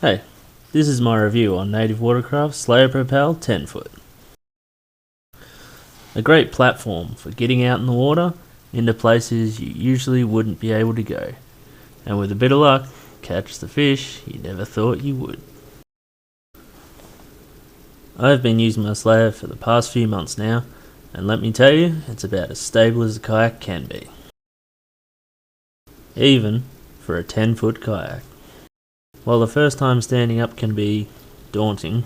Hey, this is my review on Native Watercraft Slayer Propel 10 foot. A great platform for getting out in the water into places you usually wouldn't be able to go, and with a bit of luck, catch the fish you never thought you would. I've been using my Slayer for the past few months now, and let me tell you, it's about as stable as a kayak can be. Even for a 10 foot kayak. While the first time standing up can be daunting,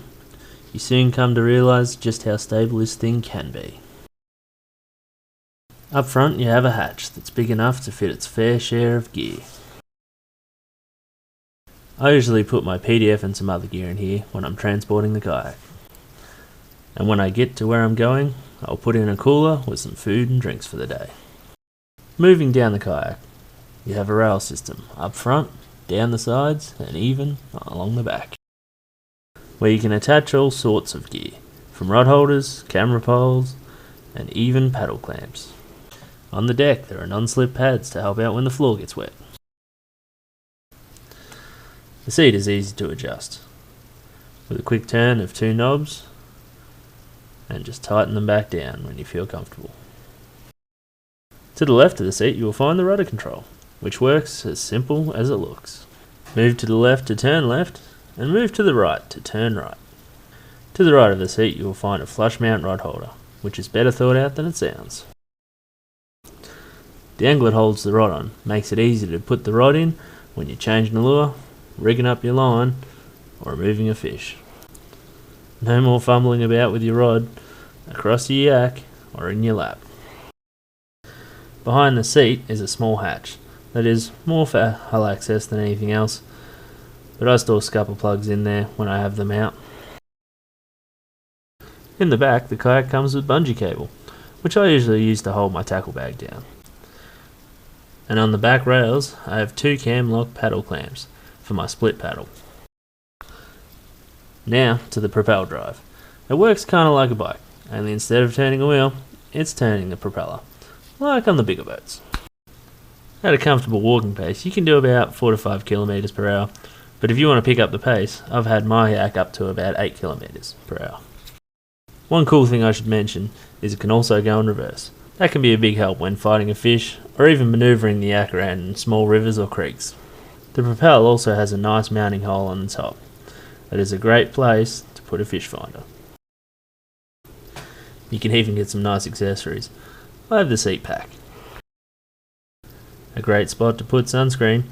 you soon come to realise just how stable this thing can be. Up front you have a hatch that's big enough to fit its fair share of gear. I usually put my PDF and some other gear in here when I'm transporting the kayak. And when I get to where I'm going, I'll put in a cooler with some food and drinks for the day. Moving down the kayak, you have a rail system up front, down the sides, and even along the back, where you can attach all sorts of gear, from rod holders, camera poles, and even paddle clamps. On the deck there are non-slip pads to help out when the floor gets wet. The seat is easy to adjust, with a quick turn of two knobs, and just tighten them back down when you feel comfortable. To the left of the seat you will find the rudder control, which works as simple as it looks. Move to the left to turn left, and move to the right to turn right. To the right of the seat you will find a flush mount rod holder, which is better thought out than it sounds. The angle it holds the rod on makes it easy to put the rod in when you're changing the lure, rigging up your line, or moving a fish. No more fumbling about with your rod across your yak or in your lap. Behind the seat is a small hatch that is more for hull access than anything else, but I store scupper plugs in there when I have them out. In the back, the kayak comes with bungee cable, which I usually use to hold my tackle bag down. And on the back rails, I have two cam lock paddle clamps for my split paddle. Now to the Propel drive. It works kinda like a bike, only instead of turning a wheel, it's turning the propeller, like on the bigger boats. At a comfortable walking pace, you can do about 4 to 5 kilometers per hour, but if you want to pick up the pace, I've had my yak up to about 8 kilometers per hour. One cool thing I should mention is it can also go in reverse. That can be a big help when fighting a fish, or even manoeuvring the yak around in small rivers or creeks. The Propel also has a nice mounting hole on the top. That is a great place to put a fish finder. You can even get some nice accessories. I have the seat pack. A great spot to put sunscreen,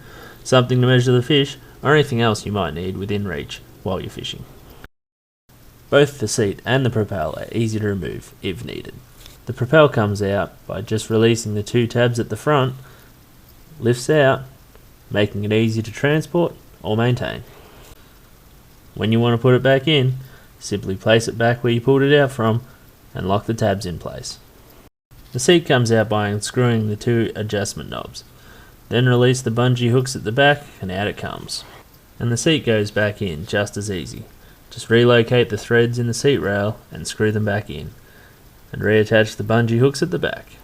something to measure the fish, or anything else you might need within reach while you're fishing. Both the seat and the Propel are easy to remove if needed. The Propel comes out by just releasing the two tabs at the front, lifts out, making it easy to transport or maintain. When you want to put it back in, simply place it back where you pulled it out from and lock the tabs in place. The seat comes out by unscrewing the two adjustment knobs, then release the bungee hooks at the back and out it comes. And the seat goes back in just as easy. Just relocate the threads in the seat rail and screw them back in, and reattach the bungee hooks at the back.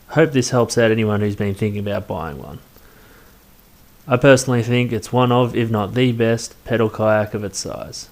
I hope this helps out anyone who's been thinking about buying one. I personally think it's one of, if not the best, pedal kayak of its size.